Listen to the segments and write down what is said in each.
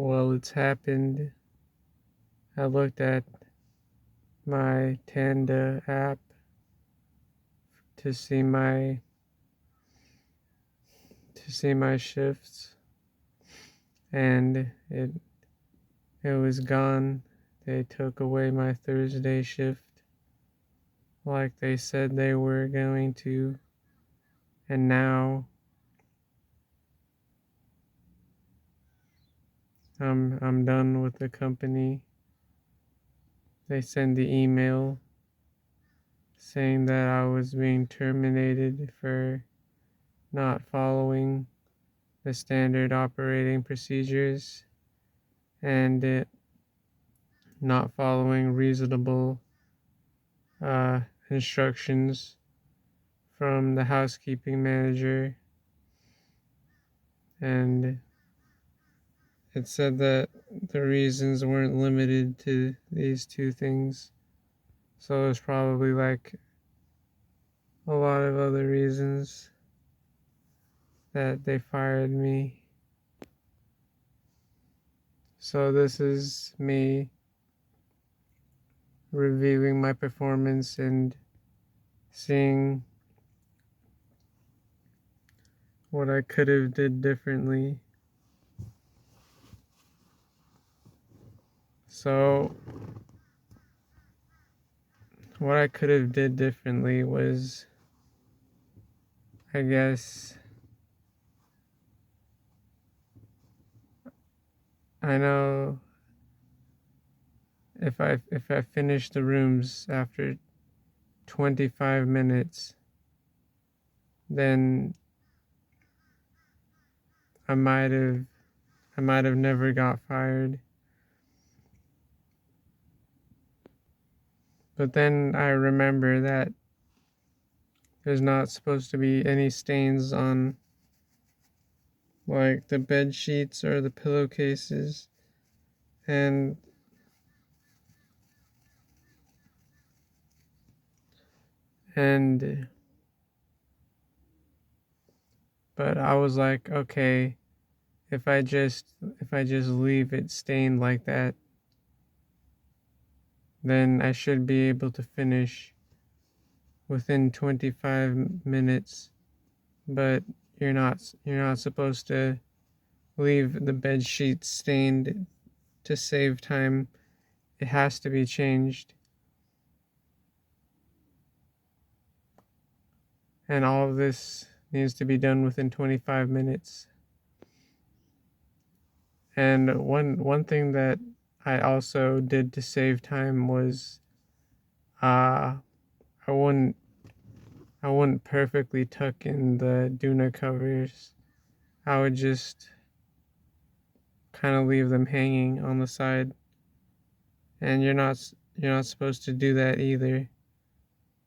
Well, it's happened. I looked at my Tanda app to see my shifts, and it was gone. They took away my Thursday shift like they said they were going to, and now I'm done with the company. They send the email saying that I was being terminated for not following the standard operating procedures and not following reasonable uh, instructions from the housekeeping manager. And it said that the reasons weren't limited to these two things. So there's probably like a lot of other reasons that they fired me. So this is me reviewing my performance and seeing what I could have did differently. So what I could have did differently was, I guess, I know if I finish the rooms after 25 minutes, then I might have never got fired. But then I remember that there's not supposed to be any stains on like the bed sheets or the pillowcases, and and but I was like, okay, if I just leave it stained like that, then I should be able to finish within 25 minutes. But you're not supposed to leave the bed sheets stained to save time. It has to be changed. And all of this needs to be done within 25 minutes. And one thing that I also did to save time was I wouldn't perfectly tuck in the Duna covers. I would just kind of leave them hanging on the side. And you're not supposed to do that either.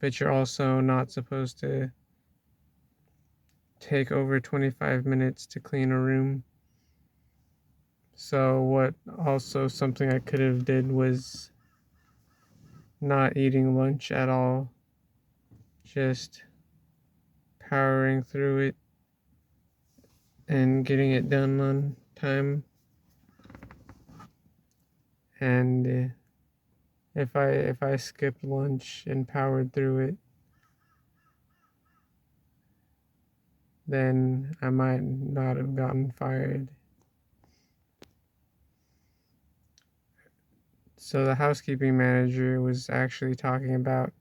But you're also not supposed to take over 25 minutes to clean a room. So what also something I could have did was not eating lunch at all. Just powering through it and getting it done on time. And if I skipped lunch and powered through it, then I might not have gotten fired. So the housekeeping manager was actually talking about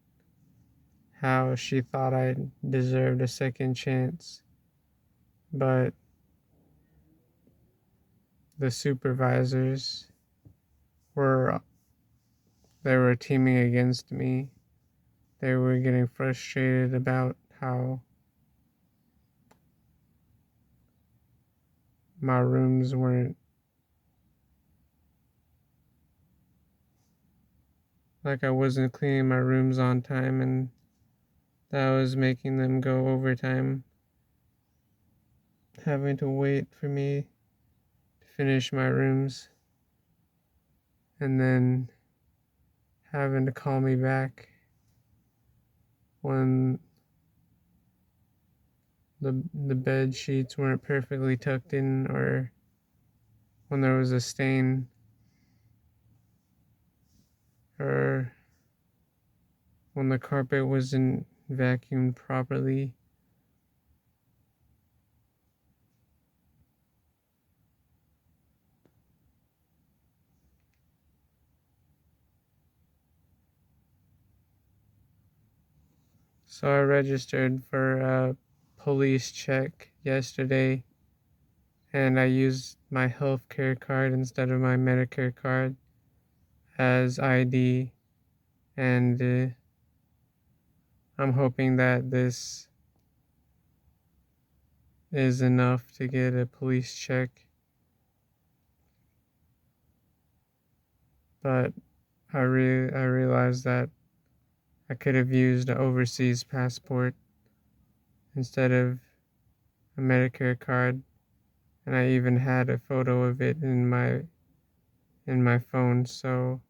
how she thought I deserved a second chance, but the supervisors were teaming against me. They were getting frustrated about how my rooms weren't, like I wasn't cleaning my rooms on time, and that was making them go overtime, having to wait for me to finish my rooms and then having to call me back when the bed sheets weren't perfectly tucked in, or when there was a stain or when the carpet wasn't vacuumed properly. So I registered for a police check yesterday, and I used my healthcare card instead of my Medicare card as ID, and I'm hoping that this is enough to get a police check. But I realized that I could have used an overseas passport instead of a Medicare card, and I even had a photo of it in my phone, so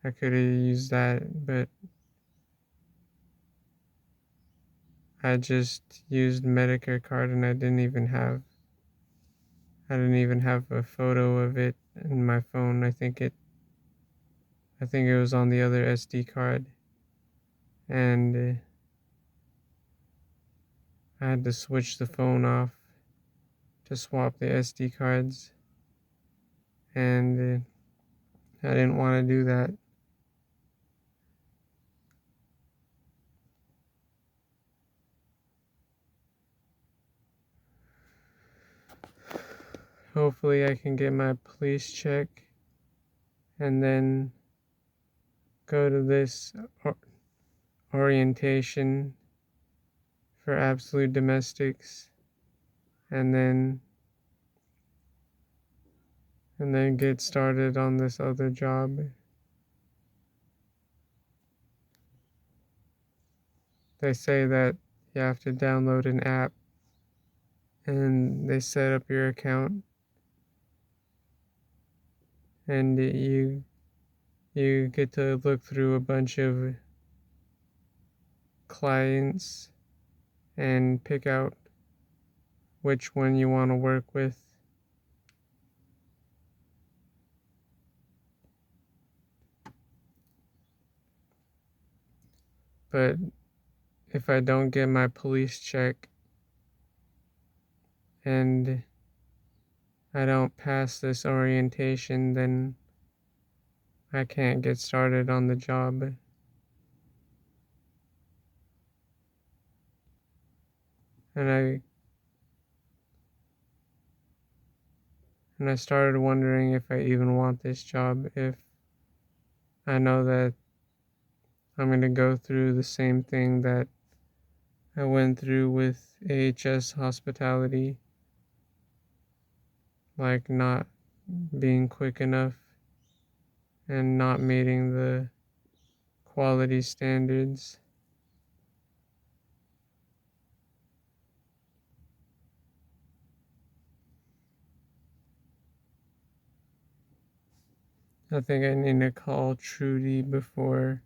I could have used that, but I just used Medicare card and I didn't even have a photo of it in my phone. I think it was on the other SD card, and I had to switch the phone off to swap the SD cards, and I didn't want to do that. Hopefully I can get my police check and then go to this orientation for Absolute Domestics, and then get started on this other job. They say that you have to download an app and they set up your account, and you get to look through a bunch of clients and pick out which one you want to work with. But if I don't get my police check and I don't pass this orientation, then I can't get started on the job. And I started wondering if I even want this job, if I know that I'm going to go through the same thing that I went through with AHS Hospitality, like not being quick enough and not meeting the quality standards. I think I need to call Trudy before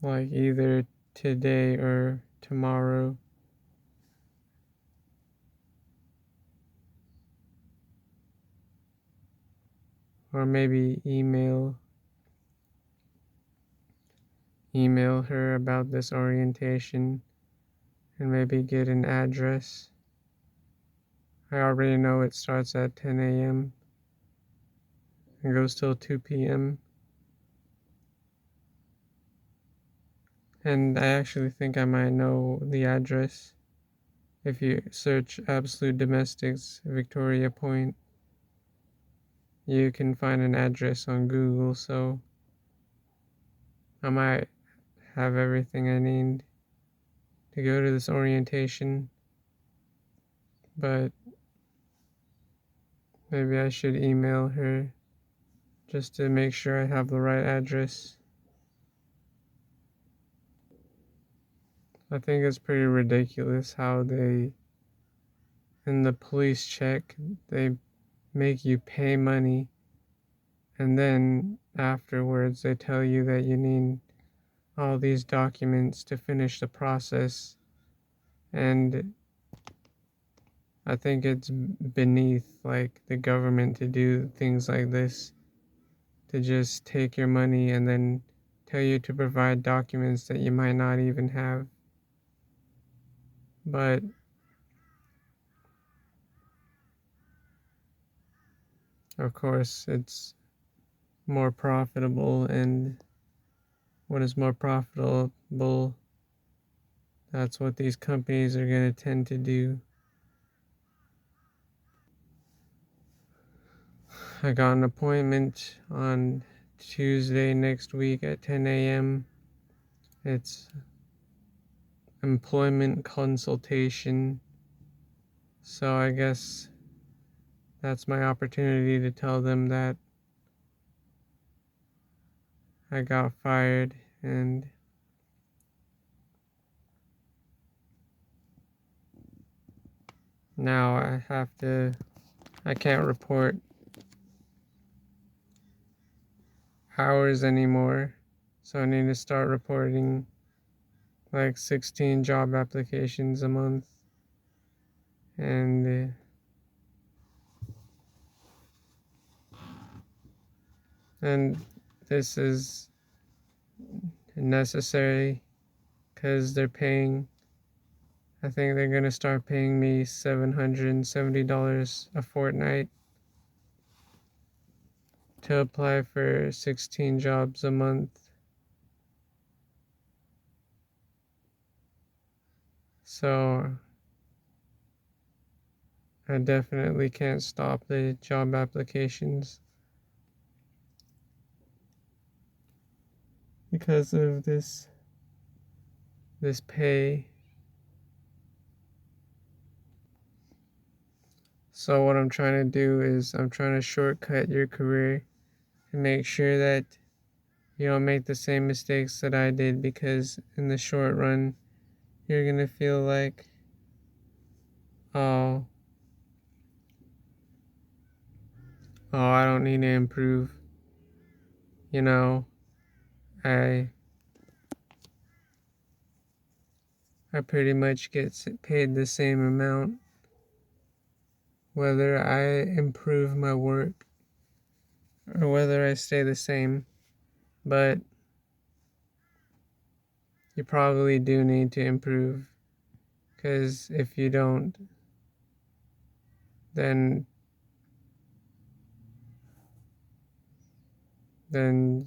like either today or tomorrow. Or maybe email her about this orientation and maybe get an address. I already know it starts at 10 a.m. and goes till 2 p.m. And I actually think I might know the address. If you search Absolute Domestics Victoria Point, you can find an address on Google, so I might have everything I need to go to this orientation. But maybe I should email her just to make sure I have the right address. I think it's pretty ridiculous how they, in the police check, they make you pay money, and then afterwards they tell you that you need all these documents to finish the process, And I think it's beneath like the government to do things like this, to just take your money and then tell you to provide documents that you might not even have. But of course, it's more profitable, and when it's more profitable, that's what these companies are going to tend to do. I got an appointment on Tuesday next week at 10 a.m. It's employment consultation. So I guess that's my opportunity to tell them that I got fired, and now I can't report hours anymore. So I need to start reporting like 16 job applications a month. And this is necessary because I think they're going to start paying me $770 a fortnight to apply for 16 jobs a month. So I definitely can't stop the job applications because of this pay. So what I'm trying to do is I'm trying to shortcut your career and make sure that you don't make the same mistakes that I did, because in the short run you're gonna feel like, oh, I don't need to improve. You know, I pretty much get paid the same amount whether I improve my work or whether I stay the same. But you probably do need to improve, because if you don't, then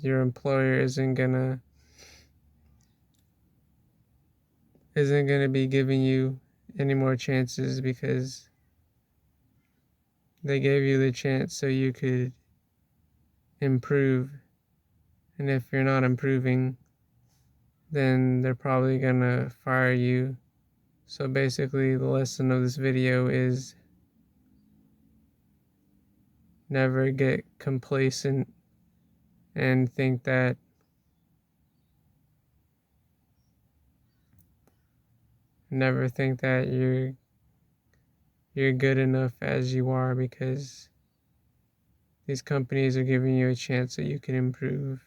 your employer isn't gonna be giving you any more chances, because they gave you the chance so you could improve. And if you're not improving, then they're probably gonna fire you. So basically, the lesson of this video is never get complacent and think that you're good enough as you are, because these companies are giving you a chance that you can improve.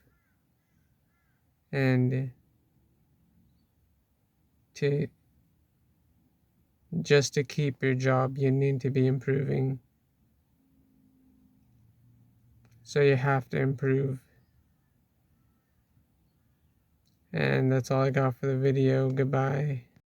And to just to keep your job, you need to be improving. So you have to improve. And that's all I got for the video. Goodbye.